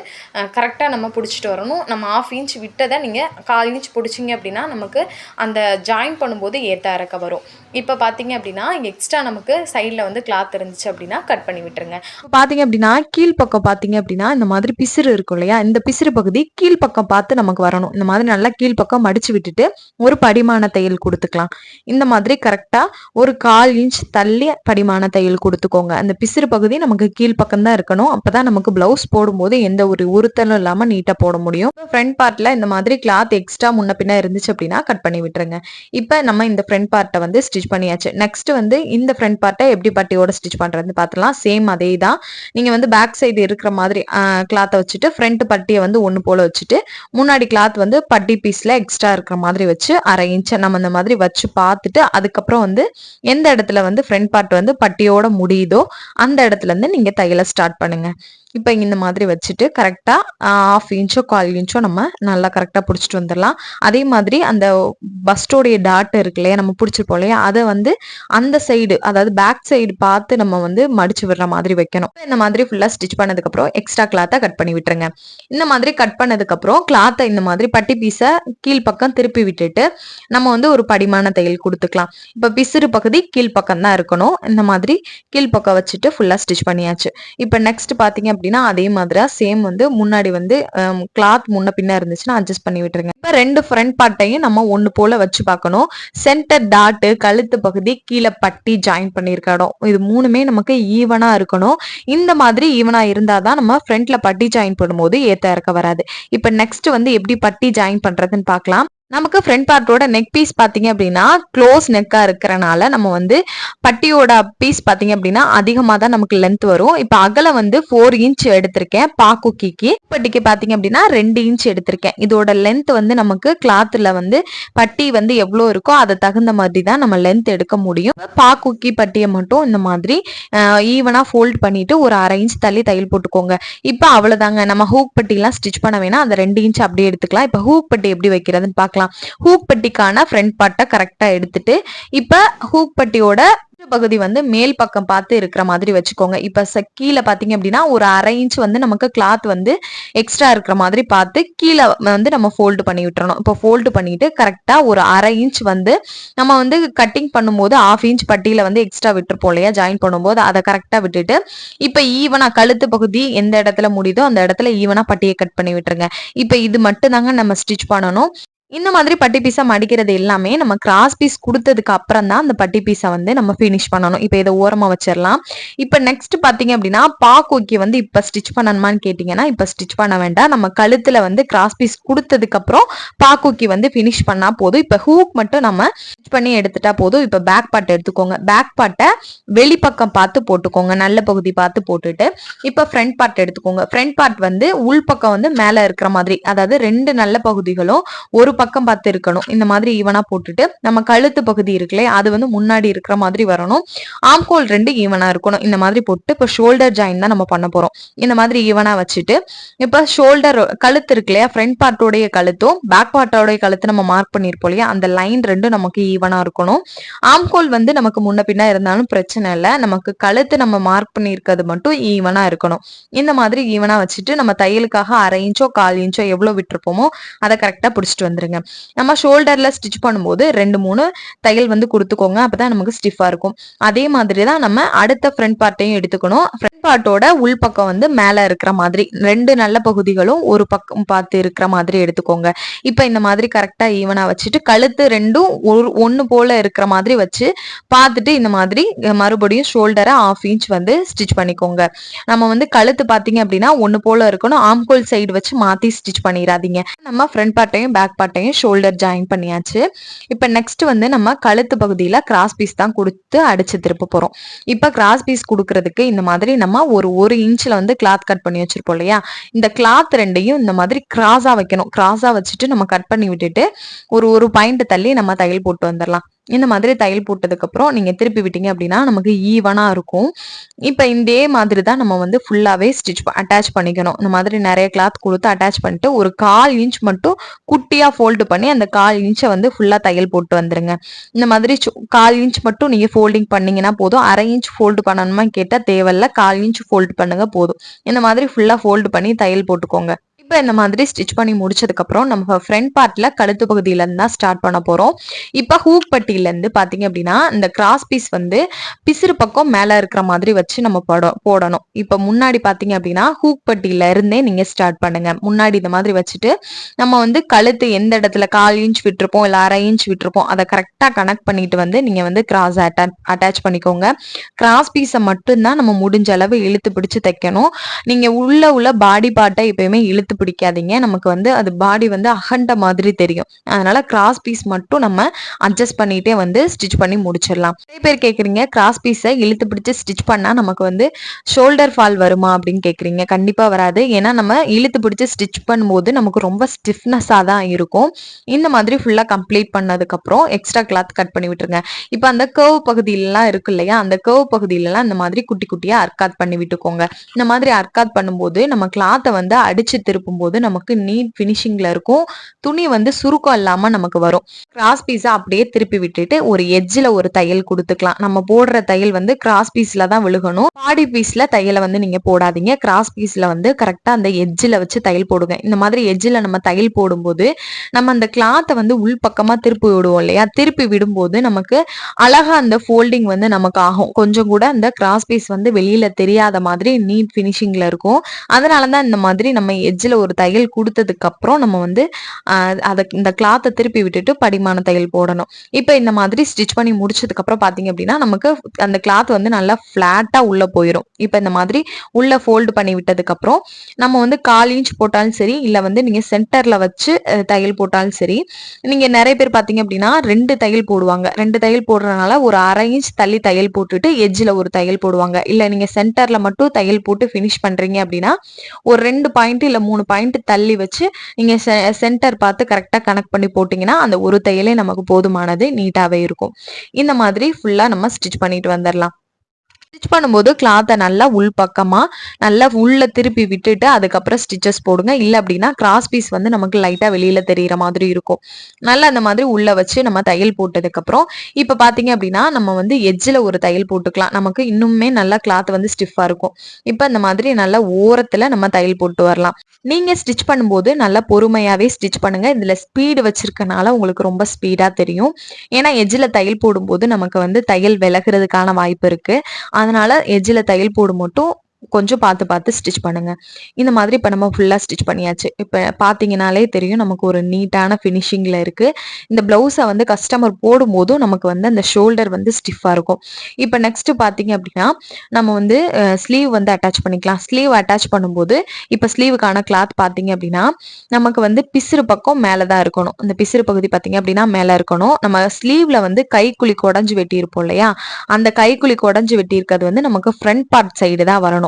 கரெக்டாக நம்ம பிடிச்சிட்டு வரணும். நம்ம 1/2 இன்ச் விட்டதை நீங்கள் 1/4 இன்ச் பிடிச்சிங்க அப்படின்னா நமக்கு அந்த ஜாயின் பண்ணும்போது ஏற்ற இறக்க வரும். இப்போ பார்த்தீங்க அப்படின்னா எக்ஸ்ட்ரா நமக்கு சைடில் வந்து கிளாத் இருந்துச்சு அப்படின்னா கட் பண்ணி விட்டுருங்க. இப்போ பார்த்தீங்க அப்படின்னா கீழ்ப்பக்கம் பார்த்தீங்க அப்படின்னா இந்த மாதிரி பிசிறு இருக்கும் இல்லையா, இந்த பிசிறு பகுதி கீழ்ப்பக்கம் பார்த்து நமக்கு வரணும். இந்த மாதிரி நல்லா கீழ்ப்பக்கம் மடிச்சு விட்டுட்டு ஒரு படிமான தையல் கொடுத்துக்கலாம். இந்த மாதிரி கரெக்டாக ஒரு 1/4 இன்ச் தள்ளி படிமான தையல் கொடுத்துக்கோங்க. அந்த பிசிறு பகுதி நமக்கு கீழ்ப்பக்கம் தான் இருக்கணும். அப்போதான் நமக்கு பிளவுஸ் போடும்போது எந்த ஒரு உறுத்தலும் இல்லாமல் நீட்டாக போட முடியும். ஃப்ரண்ட் பார்ட்டில் இந்த மாதிரி கிளாத் எக்ஸ்ட்ரா முன்ன பின்ன இருந்துச்சு அப்படின்னா கட் பண்ணி விட்டுருங்க. இப்போ நம்ம இந்த ஃப்ரண்ட் பார்ட்டை வந்து ஸ்டிச் பண்ணியாச்சு. நெக்ஸ்ட் வந்து இந்த ஃப்ரண்ட் பார்ட்டை எப்படி பட்டியோட ஸ்டிச் பண்றதுன்னு பார்த்துலாம். சேம் அதே தான். நீங்க வந்து பேக் சைடு இருக்கிற மாதிரி கிளாத்தை வச்சுட்டு ஃப்ரண்ட் பட்டியை வந்து ஒன்று போல வச்சுட்டு முன்னாடி கிளாத் வந்து பட்டி பீஸ்ல எக்ஸ்ட்ரா இருக்கிற மாதிரி வச்சு 1/2 இன்ச் நம்ம இந்த மாதிரி வச்சு பார்த்துட்டு அதுக்கப்புறம் வந்து எந்த இடத்துல வந்து ஃப்ரண்ட் பார்ட் வந்து பட்டியோட முடியுதோ அந்த இடத்துல இருந்து நீங்க தையலை ஸ்டார்ட் பண்ணுங்க. இப்போ இந்த மாதிரி வச்சுட்டு கரெக்டாக 1/2 இன்ச்சோ 1/4 இன்ச்சோ நம்ம நல்லா கரெக்டாக பிடிச்சிட்டு வந்துடலாம். அதே மாதிரி அந்த பஸ்டோடைய டாட் இருக்கு இல்லையா, நம்ம பிடிச்சிருப்போம் இல்லையா, அதை வந்து அந்த சைடு அதாவது பேக் சைடு பார்த்து நம்ம வந்து மடிச்சு விடுற மாதிரி வைக்கணும். இந்த மாதிரி ஃபுல்லாக ஸ்டிச் பண்ணதுக்கப்புறம் எக்ஸ்ட்ரா கிளாத்தை கட் பண்ணி விட்டுருங்க. இந்த மாதிரி கட் பண்ணதுக்கப்புறம் கிளாத்தை இந்த மாதிரி பட்டி பீஸை கீழ்ப்பக்கம் திருப்பி விட்டுட்டு நம்ம வந்து ஒரு படிமான தையல் கொடுத்துக்கலாம். இப்போ பிசிறு பகுதி கீழ்ப்பக்கம் தான் இருக்கணும். இந்த மாதிரி கீழ்ப்பக்கம் வச்சுட்டு ஃபுல்லாக ஸ்டிச் பண்ணியாச்சு. இப்போ நெக்ஸ்ட் பார்த்தீங்க அப்படின்னா அதே மாதிரி சேம் வந்து முன்னாடி வந்து கிளாத் முன்ன பின்ன இருந்துச்சுன்னா அட்ஜஸ்ட் பண்ணி விட்டுருங்க. இப்போ 2 ஃப்ரண்ட் பார்ட்டையும் நம்ம ஒன்று போல வச்சு பார்க்கணும். சென்டர் டாட்டு கழுத்து பகுதி கீழே பட்டி ஜாயின் பண்ணியிருக்க இடம் இது 3மே நமக்கு ஈவனா இருக்கணும். இந்த மாதிரி ஈவனா இருந்தாதான் நம்ம ஃப்ரண்ட்ல பட்டி ஜாயின் பண்ணும்போது ஏத்த இறக்க வராது. இப்போ நெக்ஸ்ட் வந்து எப்படி பட்டி ஜாயின் பண்றதுன்னு பார்க்கலாம். நமக்கு ஃப்ரண்ட் பார்ட்டோட நெக் பீஸ் பார்த்தீங்க அப்படின்னா க்ளோஸ் நெக்கா இருக்கிறனால நம்ம வந்து பட்டியோட பீஸ் பார்த்தீங்க அப்படின்னா அதிகமாக தான் நமக்கு லென்த் வரும். இப்போ அகலம் வந்து 4 இன்ச் எடுத்திருக்கேன். பாக்குக்கிக்கு பட்டிக்கு பார்த்தீங்க அப்படின்னா 2 இன்ச் எடுத்திருக்கேன். இதோட லென்த் வந்து நமக்கு கிளாத்தில் வந்து பட்டி வந்து எவ்வளோ இருக்கோ அதை தகுந்த மாதிரி தான் நம்ம லென்த் எடுக்க முடியும். பாக்குக்கி பட்டியை மட்டும் இந்த மாதிரி ஈவனாக ஃபோல்ட் பண்ணிட்டு ஒரு 1/2 இன்ச் தள்ளி தையல் போட்டுக்கோங்க. இப்போ அவ்வளோதாங்க. நம்ம ஹூக் பட்டிலாம் ஸ்டிச் பண்ண வேணா அந்த 2 இன்ச் அப்படியே எடுத்துக்கலாம். இப்போ ஹூக் பட்டி எப்படி வைக்கிறதுன்னு பார்க்கலாம். ஹூக் பட்டிக்கான ஃப்ரண்ட் பார்ட்டை கரெக்டா எடுத்துட்டு இப்ப ஹூக் பட்டியோட பகுதி வந்து மேல் பக்கம் பார்த்து இருக்கிற மாதிரி வச்சுக்கோங்க. இப்ப கீழே பாத்தீங்க அப்படின்னா ஒரு 1/2 இன்ச் வந்து நமக்கு கிளாத் வந்து எக்ஸ்ட்ரா இருக்கிற மாதிரி பார்த்து கீழே வந்து நம்ம ஃபோல்டு பண்ணி விட்டுறணும். இப்போ ஃபோல்டு பண்ணிட்டு கரெக்டா ஒரு 1/2 இன்ச் வந்து நம்ம வந்து கட்டிங் பண்ணும்போது 1/2 இன்ச் பட்டியில வந்து எக்ஸ்ட்ரா விட்டுருப்போம் இல்லையா, ஜாயின் பண்ணும்போது அதை கரெக்டா விட்டுட்டு இப்ப ஈவனா கழுத்து பகுதி எந்த இடத்துல முடியுதோ அந்த இடத்துல ஈவனா பட்டியை கட் பண்ணி விட்டுருங்க. இப்ப இது மட்டும் தாங்க நம்ம ஸ்டிச் பண்ணணும். இந்த மாதிரி பட்டி பீஸா மடிக்கிறது எல்லாமே நம்ம கிராஸ் பீஸ் கொடுத்ததுக்கு அப்புறம் தான் அந்த பட்டி பீஸை வந்து நம்ம ஃபினிஷ் பண்ணணும். இப்போ இதை ஓரமா வச்சிடலாம். இப்போ நெக்ஸ்ட் பாத்தீங்க அப்படின்னா பாக்கோக்கி வந்து இப்ப ஸ்டிச் பண்ணணுமான்னு கேட்டீங்கன்னா இப்ப ஸ்டிச் பண்ண வேண்டாம். நம்ம கழுத்துல வந்து கிராஸ் பீஸ் கொடுத்ததுக்கு அப்புறம் பாக்கோக்கி வந்து ஃபினிஷ் பண்ணா போதும். இப்ப ஹூக் மட்டும் நம்ம ஸ்டிச் பண்ணி எடுத்துட்டா போதும். இப்ப பேக் பார்ட் எடுத்துக்கோங்க. பேக் பார்ட்டை வெளிப்பக்கம் பார்த்து போட்டுக்கோங்க. நல்ல பகுதி பார்த்து போட்டுட்டு இப்ப ஃப்ரண்ட் பார்ட் எடுத்துக்கோங்க. ஃப்ரண்ட் பார்ட் வந்து உள்பக்கம் வந்து மேல இருக்கிற மாதிரி, அதாவது 2 நல்ல பகுதிகளும் ஒரு பக்கம் பார்த்து இருக்கணும். இந்த மாதிரி ஈவனா போட்டுட்டு நம்ம கழுத்து பகுதி இருக்குல்ல அது வந்து முன்னாடி இருக்கிற மாதிரி வரணும். ஆம்கோல் 2 ஈவனா இருக்கணும். இந்த மாதிரி போட்டு இப்போ ஷோல்டர் ஜாயின் தான் நம்ம பண்ண போறோம். இந்த மாதிரி ஈவனா வச்சுட்டு இப்ப ஷோல்டர் கழுத்து இருக்கு இல்லையா, ஃப்ரண்ட் பார்ட்டோடைய கழுத்தும் பேக் பார்ட்டோடைய கழுத்து நம்ம மார்க் பண்ணிருப்போம் இல்லையா, அந்த லைன் 2 நமக்கு ஈவனா இருக்கணும். ஆம்கோல் வந்து நமக்கு முன்ன பின்னா இருந்தாலும் பிரச்சனை இல்லை. நமக்கு கழுத்து நம்ம மார்க் பண்ணிருக்கிறது மட்டும் ஈவனா இருக்கணும். இந்த மாதிரி ஈவனா வச்சுட்டு நம்ம தையலுக்காக 1/2 இன்ச்சோ 1/4 இன்ச்சோ எவ்வளவு விட்டுருப்போமோ அதை கரெக்டா பிடிச்சிட்டு வந்துருங்க. வந்துருங்க. நம்ம ஷோல்டர்ல ஸ்டிச் பண்ணும்போது 2-3 தையல் வந்து கொடுத்துக்கோங்க. அப்பதான் நமக்கு ஸ்டிஃபா இருக்கும். அதே மாதிரி தான் நம்ம அடுத்த ஃப்ரண்ட் பார்ட்டையும் எடுத்துக்கணும். ஃப்ரண்ட் பார்ட்டோட உள் பக்கம் வந்து மேல இருக்கிற மாதிரி 2 நல்ல பகுதிகளும் ஒரு பக்கம் பார்த்து இருக்கிற மாதிரி எடுத்துக்கோங்க. இப்ப இந்த மாதிரி கரெக்டா ஈவனா வச்சுட்டு கழுத்து 2ம் ஒன்னு போல இருக்கிற மாதிரி வச்சு பார்த்துட்டு இந்த மாதிரி மறுபடியும் ஷோல்டரை 1/2 இன்ச் வந்து ஸ்டிச் பண்ணிக்கோங்க. நம்ம வந்து கழுத்து பாத்தீங்க அப்படின்னா ஒன்னு போல இருக்கணும். ஆம்கோல் சைடு வச்சு மாத்தி ஸ்டிச் பண்ணிடாதீங்க. நம்ம ஃப்ரண்ட் பார்ட்டையும் பேக் பார்ட்டையும் ஷோல்டர் ஜாயின் பண்ணியாச்சு. இப்ப நெக்ஸ்ட் வந்து நம்ம கழுத்து பகுதியில கிராஸ் பீஸ் தான் கொடுத்து அடிச்சு திருப்ப போறோம். இப்ப கிராஸ் பீஸ் கொடுக்கறதுக்கு இந்த மாதிரி நம்ம ஒரு இன்ச்ல வந்து கிளாத் கட் பண்ணி வச்சிருப்போம் இல்லையா, இந்த கிளாத் 2யும் இந்த மாதிரி கிராஸா வைக்கணும். கிராஸா வச்சுட்டு நம்ம கட் பண்ணி விட்டுட்டு ஒரு பாயிண்ட் தள்ளி நம்ம தையல் போட்டு வந்துடலாம். இந்த மாதிரி தையல் போட்டதுக்கு அப்புறம் நீங்க திருப்பி விட்டீங்க அப்படின்னா நமக்கு ஈவனா இருக்கும். இப்ப இதே மாதிரி தான் நம்ம வந்து ஃபுல்லாவே ஸ்டிச் அட்டாச் பண்ணிக்கணும். இந்த மாதிரி நிறைய கிளாத் கொடுத்து அட்டாச் பண்ணிட்டு ஒரு 1/4 இன்ச் மட்டும் குட்டியா ஃபோல்டு பண்ணி அந்த 1/4 இன்ச்சை வந்து ஃபுல்லா தையல் போட்டு வந்துருங்க. இந்த மாதிரி 1/4 இன்ச் மட்டும் நீங்க ஃபோல்டிங் பண்ணீங்கன்னா போதும். 1/2 இன்ச் ஃபோல்டு பண்ணணுமா கேட்டா தேவையில்ல. 1/4 இன்ச் ஃபோல்டு பண்ணுங்க போதும். இந்த மாதிரி ஃபுல்லா ஃபோல்டு பண்ணி தையல் போட்டுக்கோங்க. இப்ப இந்த மாதிரி ஸ்டிச் பண்ணி முடிச்சதுக்கு அப்புறம் நம்ம ஃப்ரண்ட் பார்ட்ல கழுத்து பகுதியில இருந்து தான் ஸ்டார்ட் பண்ண போறோம். இப்ப ஹூக் பட்டியில இருந்து பாத்தீங்க அப்படின்னா இந்த கிராஸ் பீஸ் வந்து பிசிறு பக்கம் மேல இருக்கிற மாதிரி வச்சு நம்ம போடணும். இப்ப முன்னாடி பாத்தீங்க அப்படின்னா ஹூக் பட்டியில இருந்தே நீங்க ஸ்டார்ட் பண்ணுங்க. முன்னாடி இந்த மாதிரி வச்சுட்டு நம்ம வந்து கழுத்து எந்த இடத்துல 1/4 இன்ச் விட்டுருப்போம் இல்ல 1/2 இன்ச் விட்டுருப்போம் அதை கரெக்டா கனெக்ட் பண்ணிட்டு வந்து நீங்க வந்து கிராஸ் அட்டாச் பண்ணிக்கோங்க. கிராஸ் பீஸை மட்டும்தான் நம்ம முடிஞ்ச அளவு இழுத்து பிடிச்சு தைக்கணும். நீங்க உள்ள பாடி பார்ட்டை எப்பயுமே இழுத்து பிடிக்காதீங்க. நமக்கு வந்து அது பாடி வந்து அகண்ட மாதிரி தெரியும். அதனால கிராஸ் பீஸ் மட்டும் நம்ம அட்ஜஸ்ட் பண்ணிட்டே வந்து ஸ்டிச் பண்ணி முடிச்சிடலாம். நிறைய பேர் கேக்குறீங்க கிராஸ் பீஸை இழுத்து பிடிச்சு ஸ்டிச் பண்ணா நமக்கு வந்து ஷோல்டர் ஃபால் வருமா அப்படின்னு கேக்குறீங்க. கண்டிப்பா வராது. ஏன்னா நம்ம இழுத்து பிடிச்சு ஸ்டிச் பண்ணும்போது நமக்கு ரொம்ப ஸ்டிஃப்னஸா தான் இருக்கும். இந்த மாதிரி ஃபுல்லா கம்ப்ளீட் பண்ணதுக்கு அப்புறம் எக்ஸ்ட்ரா கிளாத் கட் பண்ணி விட்டுருங்க. இப்ப அந்த கர்வ் பகுதியிலாம் இருக்கு இல்லையா, அந்த கர்வ் பகுதியிலலாம் இந்த மாதிரி குட்டி குட்டியா அர்க்காத் பண்ணி விட்டுக்கோங்க. இந்த மாதிரி அர்க்காத் பண்ணும்போது நம்ம கிளாத்தை வந்து அடிச்சு திருப்பும் போது நமக்கு நீட் பினிஷிங்ல இருக்கும். துணி வந்து சுருக்கம் இல்லாம நமக்கு வரும். கிராஸ் பீஸை அப்படியே திருப்பி விட்டுட்டு ஒரு எட்ஜ்ல ஒரு தையல் கொடுத்துக்கலாம். நம்ம போடுற தையல் வந்து கிராஸ் பீஸ்ல தான் விழுகணும். பாடி பீஸ்ல தையலை வந்து நீங்க போடாதீங்க. கிராஸ் பீஸ்ல வந்து கரெக்டா அந்த எட்ஜ்ல வச்சு தையல் போடுங்க. இந்த மாதிரி எட்ஜ்ல நம்ம தையல் போடும்போது நம்ம அந்த கிளாத்தை வந்து உள் பக்கமா திருப்பி விடுவோம் இல்லையா, திருப்பி விடும்போது நமக்கு அழகா அந்த ஃபோல்டிங் வந்து நமக்கு ஆகும். கொஞ்சம் கூட அந்த கிராஸ் பீஸ் வந்து வெளியில தெரியாத மாதிரி நீட் பினிஷிங்ல இருக்கும். அதனாலதான் இந்த மாதிரி நம்ம எட்ஜ்ல ஒரு தையல் கொடுத்ததுக்கு அப்புறம் நம்ம வந்து இந்த கிளாத்தை திருப்பி விட்டுட்டு படிமான தையல் போடணும். இப்ப இந்த மாதிரி ஸ்டிச் பண்ணி முடிச்சதுக்கு அப்புறம் பாத்தீங்க அப்படின்னா நமக்கு அந்த கிளாத் வந்து நல்லா பிளாட்டா உள்ள போயிடும். இப்ப இந்த மாதிரி உள்ள ஃபோல்டு பண்ணி விட்டதுக்கு அப்புறம் நம்ம வந்து 1/4 இன்ச் போட்டாலும் சரி இல்ல வந்து நீங்க சென்டர்ல வச்சு தையல் போட்டாலும் சரி. நீங்க நிறைய பேர் பாத்தீங்க அப்படின்னா 2 தையல் போடுவாங்க. 2 தையல் போடுறதுனால ஒரு 1/2 இன்ச் தள்ளி தையல் போட்டுட்டு எட்ஜ்ல ஒரு தையல் போடுவாங்க. இல்ல நீங்க சென்டர்ல மட்டும் தையல் போட்டு பினிஷ் பண்றீங்க அப்படின்னா ஒரு 2 பாயிண்ட் இல்ல 3 பாயிண்ட் தள்ளி வச்சு நீங்க சென்டர் பார்த்து கரெக்டா கனெக்ட் பண்ணி போட்டீங்கன்னா அந்த ஒரு தையலே நமக்கு போதுமானது, நீட்டாவே இருக்கும். இந்த மாதிரி ஃபுல்லா நம்ம ஸ்டிச் பண்ணிட்டு வந்துடலாம். ஸ்டிச் பண்ணும்போது கிளாத்தை நல்லா உள் பக்கமா நல்லா உள்ள திருப்பி விட்டுட்டு அதுக்கப்புறம் ஸ்டிச்சஸ் போடுங்க. இல்லை அப்படின்னா கிராஸ் பீஸ் வந்து நமக்கு லைட்டா வெளியில தெரியிற மாதிரி இருக்கும். நல்லா அந்த மாதிரி உள்ள வச்சு நம்ம தையல் போட்டதுக்கு அப்புறம் இப்ப பாத்தீங்க அப்படின்னா நம்ம வந்து எட்ஜ்ல ஒரு தையல் போட்டுக்கலாம். நமக்கு இன்னுமே நல்லா கிளாத் வந்து ஸ்டிஃபா இருக்கும். இப்ப இந்த மாதிரி நல்லா ஓரத்துல நம்ம தையல் போட்டு வரலாம். நீங்க ஸ்டிச் பண்ணும்போது நல்லா பொறுமையாவே ஸ்டிச் பண்ணுங்க. இதுல ஸ்பீடு வச்சிருக்கனால உங்களுக்கு ரொம்ப ஸ்பீடா தெரியும். ஏன்னா எட்ஜ்ல தையல் போடும்போது நமக்கு வந்து தையல் விலகிறதுக்கான வாய்ப்பு இருக்கு. அதனால எட்ஜ்ல தையல் போடும் மட்டும் கொஞ்சம் பார்த்து ஸ்டிச் பண்ணுங்க. இந்த மாதிரி இப்ப நம்ம ஃபுல்லா ஸ்டிச் பண்ணியாச்சு. இப்ப பாத்தீங்கன்னாலே தெரியும் நமக்கு ஒரு நீட்டான பினிஷிங்ல இருக்கு. இந்த பிளவுஸை வந்து கஸ்டமர் போடும் போதும் நமக்கு வந்து அந்த ஷோல்டர் வந்து ஸ்டிஃபா இருக்கும். இப்ப நெக்ஸ்ட் பாத்தீங்க அப்படின்னா நம்ம வந்து ஸ்லீவ் வந்து அட்டாச் பண்ணிக்கலாம். ஸ்லீவ் அட்டாச் பண்ணும்போது இப்ப ஸ்லீவுக்கான கிளாத் பாத்தீங்க அப்படின்னா நமக்கு வந்து பிசிறு பக்கம் மேலதான் இருக்கணும். இந்த பிசிறு பகுதி பாத்தீங்க அப்படின்னா மேல இருக்கணும். நம்ம ஸ்லீவ்ல வந்து கைக்குழி குடஞ்சு வெட்டி இருப்போம் இல்லையா, அந்த கைக்குழி குடஞ்சு வெட்டி இருக்கிறது வந்து நமக்கு ஃப்ரண்ட் பார்ட் சைடு தான் வரணும்.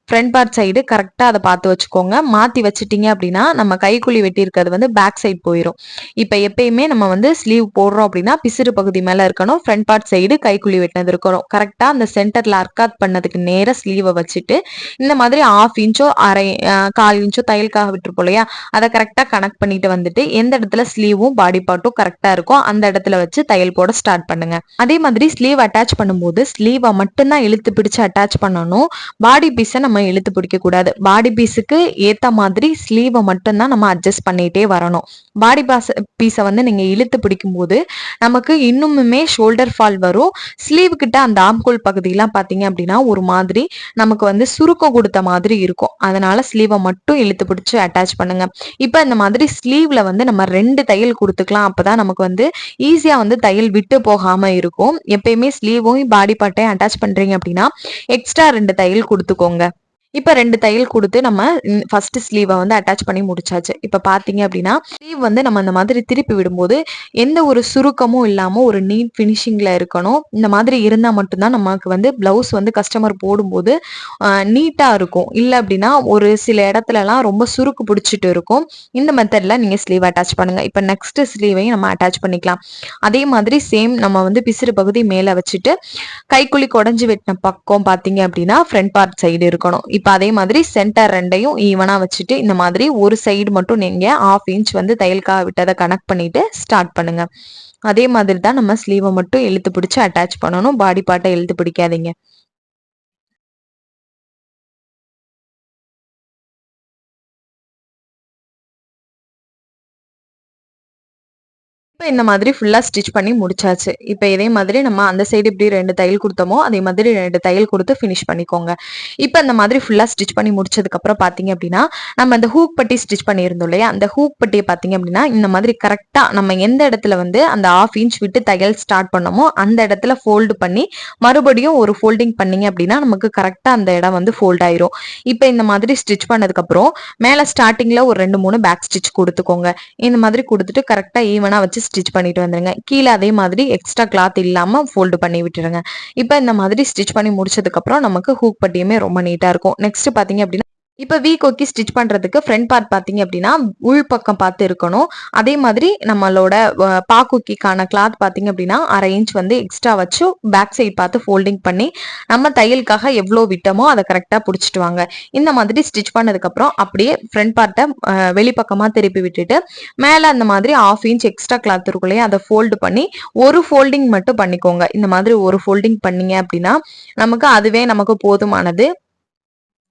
ஃப்ரண்ட் பார்ட் சைடு கரெக்டா அதை பார்த்து வச்சுக்கோங்க. மாத்தி வச்சுட்டீங்க அப்படின்னா நம்ம கைக்குழி வெட்டி இருக்கிறது வந்து பேக் சைடு போயிடும். இப்ப எப்பயுமே நம்ம வந்து ஸ்லீவ் போடுறோம் அப்படின்னா பிசிறு பகுதி மேல இருக்கணும். ஃப்ரண்ட் பார்ட் சைடு கைக்குழி வெட்டினது இருக்கணும். கரெக்டா அந்த சென்டர்ல அர்க்காத் பண்ணதுக்கு நேர ஸ்லீவை வச்சுட்டு இந்த மாதிரி 1/2 இன்ச்சோ 1/4 இன்ச்சோ தையலுக்காக விட்டுருப்போம் இல்லையா, அதை கரெக்டா கனெக்ட் பண்ணிட்டு வந்துட்டு எந்த இடத்துல ஸ்லீவும் பாடி பார்ட்டும் கரெக்டா இருக்கும் அந்த இடத்துல வச்சு தையல் போட ஸ்டார்ட் பண்ணுங்க. அதே மாதிரி ஸ்லீவ் அட்டாச் பண்ணும்போது ஸ்லீவை மட்டும்தான் இழுத்து பிடிச்சு அட்டாச் பண்ணணும். பாடி பீஸை நம்ம இழுத்து பிடிக்க கூடாது. பாடி பீஸுக்கு ஏத்த மாதிரி ஸ்லீவை மட்டும்தான் நம்ம அட்ஜஸ்ட் பண்ணிட்டே வரணும். பாடி பீஸை வந்து நீங்க இழுத்து பிடிக்கும் போது நமக்கு இன்னுமுமே ஷோல்டர் ஃபால் வரும். ஸ்லீவ் கிட்ட அந்த ஆம்கோல் பகுதியெல்லாம் பாத்தீங்க அப்படின்னா ஒரு மாதிரி நமக்கு வந்து சுருக்கம் கொடுத்த மாதிரி இருக்கும். அதனால ஸ்லீவை மட்டும் இழுத்து பிடிச்சு அட்டாச் பண்ணுங்க. இப்ப இந்த மாதிரி ஸ்லீவ்ல வந்து நம்ம 2 தையல் கொடுத்துக்கலாம். அப்பதான் நமக்கு வந்து ஈஸியா வந்து தையல் விட்டு போகாம இருக்கும். எப்பயுமே ஸ்லீவும் பாடி பார்ட்டையும் அட்டாச் பண்றீங்க அப்படின்னா எக்ஸ்ட்ரா 2 தையல் கொடுத்துக்கோங்க. இப்ப 2 தையல் கொடுத்து நம்ம ஃபர்ஸ்ட் ஸ்லீவை வந்து அட்டாச் பண்ணி முடிச்சாச்சு. இப்ப பாத்தீங்க அப்படின்னா ஸ்லீவ் வந்து நம்ம இந்த மாதிரி திருப்பி விடும்போது எந்த ஒரு சுருக்கமும் இல்லாம ஒரு நீட் பினிஷிங்ல இருக்கணும். இந்த மாதிரி இருந்தா மட்டும்தான் நமக்கு வந்து பிளவுஸ் வந்து கஸ்டமர் போடும்போது நீட்டா இருக்கும். இல்ல அப்படின்னா ஒரு சில இடத்துல எல்லாம் ரொம்ப சுருக்கு பிடிச்சிட்டு இருக்கும். இந்த மெத்தட்ல நீங்க ஸ்லீவ் அட்டாச் பண்ணுங்க. இப்ப நெக்ஸ்ட் ஸ்லீவையும் நம்ம அட்டாச் பண்ணிக்கலாம். அதே மாதிரி சேம் நம்ம வந்து பிசிறு பகுதி மேல வச்சுட்டு கைக்குழி குடஞ்சி வெட்டின பக்கம் பாத்தீங்க அப்படின்னா ஃப்ரண்ட் பார்ட் சைடு இருக்கணும். இப்ப அதே மாதிரி சென்டர் 2யும் ஈவனா வச்சுட்டு இந்த மாதிரி ஒரு சைடு மட்டும் நீங்க 1/2 இன்ச் வந்து தையல்காக விட்டதை கனெக்ட் பண்ணிட்டு ஸ்டார்ட் பண்ணுங்க. அதே மாதிரி தான் நம்ம ஸ்லீவை மட்டும் இழுத்து பிடிச்சு அட்டாச் பண்ணணும். பாடி பார்ட்டை இழுத்து பிடிக்காதீங்க. இப்போ இந்த மாதிரி ஃபுல்லா ஸ்டிச் பண்ணி முடிச்சாச்சு. இப்போ இதே மாதிரி நம்ம அந்த சைடு இப்படி 2 தையல் கொடுத்தோமோ அதே மாதிரி 2 தையல் கொடுத்து ஃபினிஷ் பண்ணிக்கோங்க. இப்போ இந்த மாதிரி ஃபுல்லா ஸ்டிச் பண்ணி முடிச்சதுக்கு அப்புறம் பாத்தீங்க அப்படின்னா நம்ம அந்த ஹூக் பட்டி ஸ்டிச் பண்ணியிருந்தோம் இல்லையா, அந்த ஹூக் பட்டியை பாத்தீங்க அப்படின்னா இந்த மாதிரி கரெக்டா நம்ம எந்த இடத்துல வந்து அந்த 1/2 இன்ச் விட்டு தையல் ஸ்டார்ட் பண்ணோமோ அந்த இடத்துல ஃபோல்டு பண்ணி மறுபடியும் ஒரு ஃபோல்டிங் பண்ணீங்க அப்படின்னா நமக்கு கரெக்டா அந்த இடம் வந்து ஃபோல்ட் ஆயிரும். இப்போ இந்த மாதிரி ஸ்டிச் பண்ணதுக்கு அப்புறம் மேல ஸ்டார்டிங்ல ஒரு 2-3 பேக் ஸ்டிச் கொடுத்துக்கோங்க. இந்த மாதிரி கொடுத்துட்டு கரெக்டா ஈவனா வச்சு ஸ்டிச் பண்ணிட்டு வந்துருங்க. கீழே அதே மாதிரி எக்ஸ்ட்ரா கிளாத் இல்லாம ஃபோல்டு பண்ணி விட்டுருங்க. இப்ப இந்த மாதிரி ஸ்டிச் பண்ணி முடிச்சதுக்கு அப்புறம் நமக்கு ஹூக் பட்டியுமே ரொம்ப நீட்டா இருக்கும். நெக்ஸ்ட் பாத்தீங்க அப்படின்னா இப்ப வி கொக்கி ஸ்டிச் பண்றதுக்கு ஃப்ரண்ட் பார்ட் பாத்தீங்க அப்படின்னா உள் பக்கம் பார்த்து இருக்கணும். அதே மாதிரி நம்மளோட பாக்குக்கிக்கான கிளாத் பாத்தீங்க அப்படின்னா 1/2 இன்ச் வந்து எக்ஸ்ட்ரா வச்சு பேக் சைட் பார்த்து ஃபோல்டிங் பண்ணி நம்ம தையலுக்காக எவ்வளவு விட்டமோ அதை கரெக்டா புடிச்சிட்டு வாங்க. இந்த மாதிரி ஸ்டிச் பண்ணதுக்கு அப்புறம் அப்படியே ஃப்ரண்ட் பார்ட்டை வெளிப்பக்கமா திருப்பி விட்டுட்டு மேல அந்த மாதிரி 1/2 இன்ச் எக்ஸ்ட்ரா கிளாத் இருக்கும் இல்லையா, அதை ஃபோல்டு பண்ணி ஒரு ஃபோல்டிங் மட்டும் பண்ணிக்கோங்க. இந்த மாதிரி ஒரு ஃபோல்டிங் பண்ணீங்க அப்படின்னா நமக்கு அதுவே நமக்கு போதுமானது.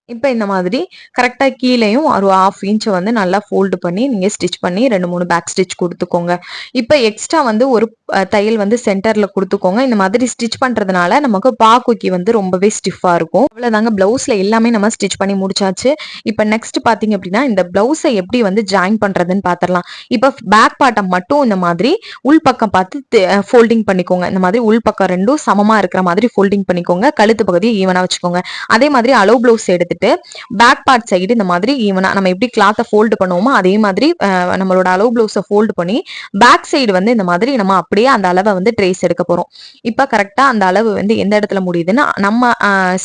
இப்ப இந்த மாதிரி கரெக்டா கீழேயும் ஒரு 1/2 இன்ச் வந்து நல்லா ஃபோல்டு பண்ணி நீங்க ஸ்டிச் பண்ணி 2-3 பேக் ஸ்டிச் கொடுத்துக்கோங்க. இப்ப எக்ஸ்ட்ரா வந்து ஒரு தையல் வந்து சென்டர்ல கொடுத்துக்கோங்க. இந்த மாதிரி ஸ்டிச் பண்றதுனால நமக்கு பாக்குக்கி வந்து ரொம்பவே ஸ்டிஃபா இருக்கும். அவ்வளவுதாங்க, பிளவுஸ்ல எல்லாமே நம்ம ஸ்டிச் பண்ணி முடிச்சாச்சு. இப்ப நெக்ஸ்ட் பாத்தீங்க அப்படின்னா இந்த பிளவுஸை எப்படி வந்து ஜாயின் பண்றதுன்னு பாத்திரலாம். இப்ப பேக் பார்ட்டை மட்டும் இந்த மாதிரி உள் பக்கம் பார்த்து ஃபோல்டிங் பண்ணிக்கோங்க. இந்த மாதிரி உள் பக்கம் 2ம் சமமா இருக்கிற மாதிரி ஃபோல்டிங் பண்ணிக்கோங்க. கழுத்து பகுதியை ஈவனா வச்சுக்கோங்க. அதே மாதிரி அளவு பிளவுஸ் எடுத்துட்டு பேக் பார்ட் சைடு இந்த மாதிரி ஈவனா நம்ம எப்படி கிளாத்தை ஃபோல்டு பண்ணுவோமோ அதே மாதிரி நம்மளோட அளவு பிளவுஸை ஃபோல்டு பண்ணி பேக் சைடு வந்து இந்த மாதிரி நம்ம அப்படியே அந்த அளவை வந்து ட்ரேஸ் எடுக்க போறோம். இப்ப கரெக்டா அந்த அளவு வந்து எந்த இடத்துல முடியுதுன்னா நம்ம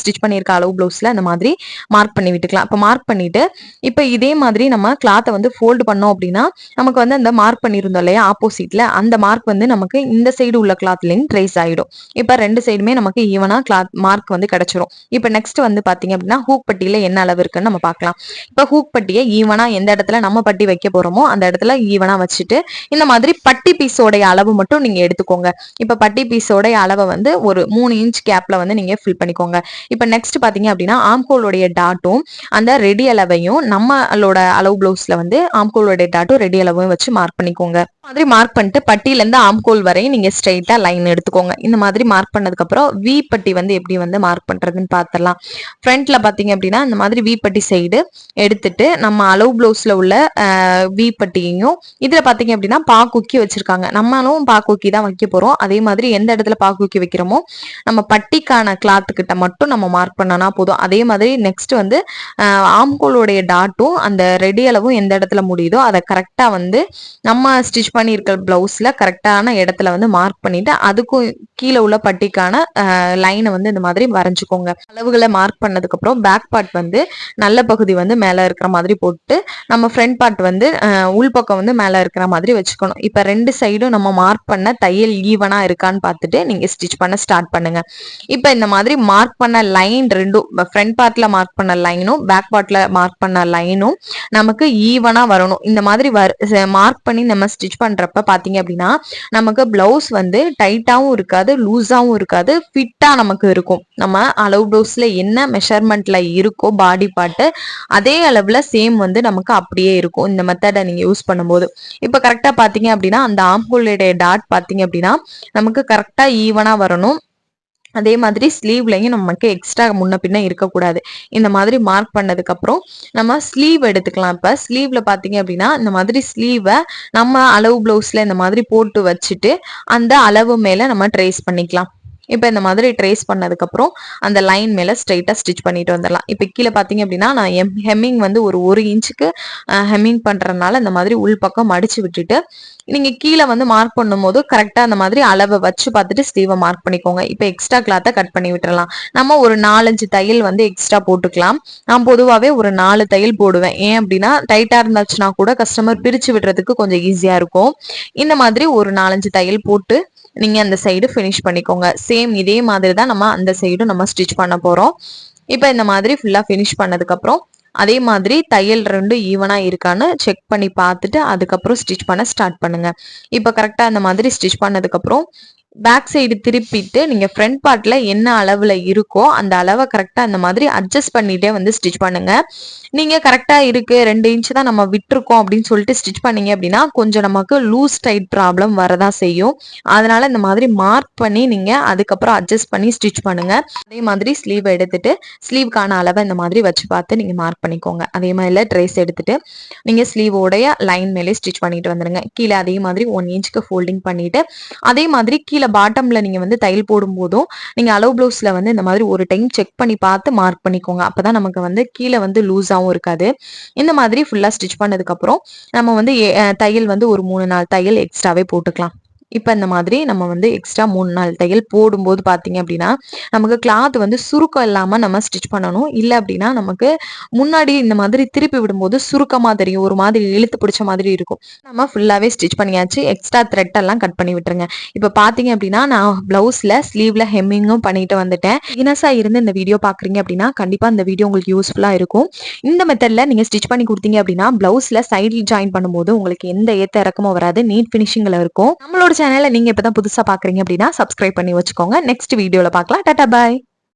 ஸ்டிச் பண்ணியிருக்க அளவு பிளவுஸ்ல இந்த மாதிரி மார்க் பண்ணி விட்டுக்கலாம். இப்ப மார்க் பண்ணிட்டு இப்ப இதே மாதிரி நம்ம கிளாத்தை வந்து ஃபோல்டு பண்ணோம் அப்படின்னா நமக்கு வந்து அந்த மார்க் பண்ணியிருந்தோம் இல்லையா ஆப்போசிட்ல, அந்த மார்க் வந்து நமக்கு இந்த சைடு உள்ள கிளாத்லயும் ட்ரேஸ் ஆயிடும். இப்ப 2 சைடுமே நமக்கு ஈவனா கிளாத் மார்க் வந்து கிடைச்சிரும். இப்ப நெக்ஸ்ட் வந்து பாத்தீங்க அப்படின்னா ஹூக் பட்டியில என்ன அளவு இருக்குன்னு நம்ம பார்க்கலாம். இப்ப ஹூக் பட்டியை ஈவனா எந்த இடத்துல நம்ம பட்டி வைக்க போறோமோ அந்த இடத்துல ஈவனா வச்சுட்டு இந்த மாதிரி பட்டி பீஸோட அளவு மட்டும் நீங்க எடுத்துக்கோங்க. இப்ப பட்டி பீஸோட அளவை வந்து ஒரு 3 இன்ச் கேப்ல வந்து நீங்க ஃபில் பண்ணிக்கோங்க. இப்ப நெக்ஸ்ட் பாத்தீங்க அப்படின்னா ஆம்கோலோடைய டாட்டும் அந்த ரெடி அளவையும் நம்மளோட அளவு பிளவுஸ்ல வந்து ஆம்கோலோடைய டாட்டும் ரெடி அளவையும் வச்சு மார்க் பண்ணிக்கோங்க. மாதிரி மார்க் பண்ணிட்டு பட்டியில இருந்து ஆம்கோல் வரையும் நீங்க ஸ்ட்ரைட்டா லைன் எடுத்துக்கோங்க. இந்த மாதிரி மார்க் பண்ணதுக்கு அப்புறம் வி பட்டி வந்து எப்படி வந்து மார்க் பண்றதுன்னு பாத்திரலாம். ஃப்ரண்ட்ல பாத்தீங்க அப்படின்னா இந்த மாதிரி வி பட்டி சைடு எடுத்துட்டு நம்ம அளவு பிளவுஸ்ல உள்ள வி பட்டியையும் இதுல பாத்தீங்க அப்படின்னா பாக்குக்கி வச்சிருக்காங்க. நம்மளும் பாக்குக்கி தான் வைக்க போறோம். அதே மாதிரி எந்த இடத்துல பாக்குக்கி வைக்கிறோமோ நம்ம பட்டிக்கான கிளாத் கிட்ட மட்டும் நம்ம மார்க் பண்ணனா போதும். அதே மாதிரி நெக்ஸ்ட் வந்து ஆம்கோலோடைய டாட்டும் அந்த ரெடி அளவும் எந்த இடத்துல முடியுதோ அதை கரெக்டா வந்து நம்ம ஸ்டிச் பண்ணியிருக்க பிளவுஸ்ல கரெக்டான இடத்துல வந்து மார்க் பண்ணிட்டு அதுக்கும் கீழே உள்ள பட்டிக்கான லைனை வந்து இந்த மாதிரி வரைஞ்சுக்கோங்க. அளவுகளை மார்க் பண்ணதுக்கு அப்புறம் பேக் பார்ட் வந்து நல்ல பகுதி வந்து மேல இருக்கிற மாதிரி போட்டு நம்ம ஃப்ரண்ட் பார்ட் வந்து உள்பக்கம் வந்து மேல இருக்கிற மாதிரி வச்சுக்கணும். இப்ப 2 சைடும் நம்ம மார்க் பண்ண தையல் ஈவனா இருக்கான்னு பார்த்துட்டு நீங்க ஸ்டிச் பண்ண ஸ்டார்ட் பண்ணுங்க. இப்ப இந்த மாதிரி மார்க் பண்ண லைன் ரெண்டும் ஃப்ரண்ட் பார்ட்ல மார்க் பண்ண லைனும் பேக் பார்ட்ல மார்க் பண்ண லைனும் நமக்கு ஈவனா வரணும். இந்த மாதிரி மார்க் பண்ணி நம்ம ஸ்டிச் பண்றப்ப பாத்தீங்க அப்படின்னா நமக்கு பிளவுஸ் வந்து டைட்டாவும் இருக்காது, லூஸாவும் இருக்காது, ஃபிட்டா நமக்கு இருக்கும். நம்ம அளவு பிளவுஸ்ல என்ன மெஷர்மெண்ட்ல இருக்கோ பாடி பார்ட்டு அதே அளவுல சேம் வந்து நமக்கு அப்படியே இருக்கும் இந்த மெத்தடை நீங்க யூஸ் பண்ணும்போது. இப்ப கரெக்டா பாத்தீங்க அப்படின்னா அந்த ஆம்ஹோலுடைய டாட் பாத்தீங்க அப்படின்னா நமக்கு கரெக்டா ஈவனா வரணும். அதே மாதிரி ஸ்லீவ்லையும் நமக்கு எக்ஸ்ட்ரா முன்ன பின்ன இருக்கக்கூடாது. இந்த மாதிரி மார்க் பண்ணதுக்கு அப்புறம் நம்ம ஸ்லீவ் எடுத்துக்கலாம். இப்ப ஸ்லீவ்ல பாத்தீங்க அப்படின்னா இந்த மாதிரி ஸ்லீவை நம்ம அளவு பிளவுஸ்ல இந்த மாதிரி போட்டு வச்சுட்டு அந்த அளவு மேல நம்ம ட்ரேஸ் பண்ணிக்கலாம். இப்ப இந்த மாதிரி ட்ரேஸ் பண்ணதுக்கு அப்புறம் அந்த லைன் மேல ஸ்ட்ரைட்டா ஸ்டிச் பண்ணிட்டு வந்துடலாம். இப்ப கீழே பாத்தீங்க அப்படின்னா நான் ஹெம்மிங் வந்து ஒரு இன்ச்சுக்கு ஹெம்மிங் பண்றதுனால இந்த மாதிரி உள் பக்கம் மடிச்சு விட்டுட்டு நீங்க கீழே வந்து மார்க் பண்ணும்போது கரெக்டா அந்த மாதிரி அளவை வச்சு பார்த்துட்டு ஸ்லீவை மார்க் பண்ணிக்கோங்க. இப்ப எக்ஸ்ட்ரா கிளாத்தை கட் பண்ணி விட்டுறலாம். நம்ம ஒரு 4-5 தையல் வந்து எக்ஸ்ட்ரா போட்டுக்கலாம். நான் பொதுவாவே ஒரு 4 தையல் போடுவேன். ஏன் அப்படின்னா டைட்டா இருந்துச்சுன்னா கூட கஸ்டமர் பிரிச்சு விடுறதுக்கு கொஞ்சம் ஈஸியா இருக்கும். இந்த மாதிரி ஒரு 4-5 தையல் போட்டு நீங்க அந்த சைடு ஃபினிஷ் பண்ணிக்கோங்க. சேம் இதே மாதிரி தான் நம்ம அந்த சைடும் நம்ம ஸ்டிச் பண்ண போறோம். இப்ப இந்த மாதிரி ஃபுல்லா ஃபினிஷ் பண்ணதுக்கு அப்புறம் அதே மாதிரி தையல் 2 ஈவனா இருக்கான்னு செக் பண்ணி பார்த்துட்டு அதுக்கப்புறம் ஸ்டிச் பண்ண ஸ்டார்ட் பண்ணுங்க. இப்ப கரெக்டா அந்த மாதிரி ஸ்டிச் பண்ணதுக்கு அப்புறம் பேக் சைடு திருப்பிட்டு நீங்க ஃப்ரண்ட் பார்ட்ல என்ன அளவுல இருக்கோ அந்த அளவை கரெக்டா அந்த மாதிரி அட்ஜஸ்ட் பண்ணிட்டே வந்து ஸ்டிச் பண்ணுங்க. நீங்க கரெக்டா இருக்கு 2 இன்ச் தான் நம்ம விட்டுருக்கோம் அப்படின்னு சொல்லிட்டு ஸ்டிச் பண்ணீங்க அப்படின்னா கொஞ்சம் நமக்கு லூஸ் டைட் ப்ராப்ளம் வரதா செய்யும். அதனால இந்த மாதிரி மார்க் பண்ணி நீங்க அதுக்கப்புறம் அட்ஜஸ்ட் பண்ணி ஸ்டிச் பண்ணுங்க. அதே மாதிரி ஸ்லீவ் எடுத்துட்டு ஸ்லீவ்க்கான அளவை இந்த மாதிரி வச்சு பார்த்து நீங்க மார்க் பண்ணிக்கோங்க. அதே மாதிரி ட்ரேஸ் எடுத்துட்டு நீங்க ஸ்லீவோடைய லைன் மேலே ஸ்டிச் பண்ணிட்டு வந்துருங்க. கீழே அதே மாதிரி 1 இன்ச்சுக்கு ஃபோல்டிங் பண்ணிட்டு அதே மாதிரி கீழே பாட்டம்ல நீங்க வந்து தையல் போடும் போதும் நீங்க அளவு பிளவுஸ்ல வந்து இந்த மாதிரி ஒரு டைம் செக் பண்ணி பார்த்து மார்க் பண்ணிக்கோங்க. அப்பதான் நமக்கு வந்து கீழே வந்து லூஸாவும் இருக்காது. இந்த மாதிரி ஃபுல்லா ஸ்டிச் பண்ணதுக்கு அப்புறம் நம்ம வந்து தையல் வந்து ஒரு 3-4 தையல் எக்ஸ்ட்ராவே போட்டுக்கலாம். இப்ப இந்த மாதிரி நம்ம வந்து எக்ஸ்ட்ரா 3-4 தையல் போடும்போது பாத்தீங்க அப்படின்னா நமக்கு கிளாத் வந்து சுருக்கம் இல்லாம நம்ம ஸ்டிச் பண்ணணும். இல்ல அப்படின்னா நமக்கு முன்னாடி இந்த மாதிரி திருப்பி விடும்போது சுருக்கமா தெரியும். ஒரு மாதிரி இழுத்து பிடிச்ச மாதிரி இருக்கும். நம்ம ஃபுல்லாவே ஸ்டிச் பண்ணியாச்சு. எக்ஸ்ட்ரா த்ரெட் எல்லாம் கட் பண்ணி விட்டுருங்க. இப்ப பாத்தீங்க அப்படின்னா நான் பிளவுஸ்ல ஸ்லீவ்ல ஹெம்மிங்கும் பண்ணிட்டு வந்துட்டேன். பிகினர்ஸா இருந்து இந்த வீடியோ பாக்குறீங்க அப்படின்னா கண்டிப்பா இந்த வீடியோ உங்களுக்கு யூஸ்ஃபுல்லா இருக்கும். இந்த மெத்தட்ல நீங்க ஸ்டிச் பண்ணி கொடுத்தீங்க அப்படின்னா பிளவுஸ்ல சைடில் ஜாயின் பண்ணும்போது உங்களுக்கு எந்த ஏத்த இறக்கமும் வராது. நீட் பினிஷிங்ல இருக்கும். நம்மளோட சேனல்ல நீங்க இப்பதான் புதுசா பாக்குறீங்க அப்படின்னா சப்ஸ்கிரைப் பண்ணி வச்சுக்கோங்க. நெக்ஸ்ட் வீடியோல பார்க்கலாம். டாடா பாய்.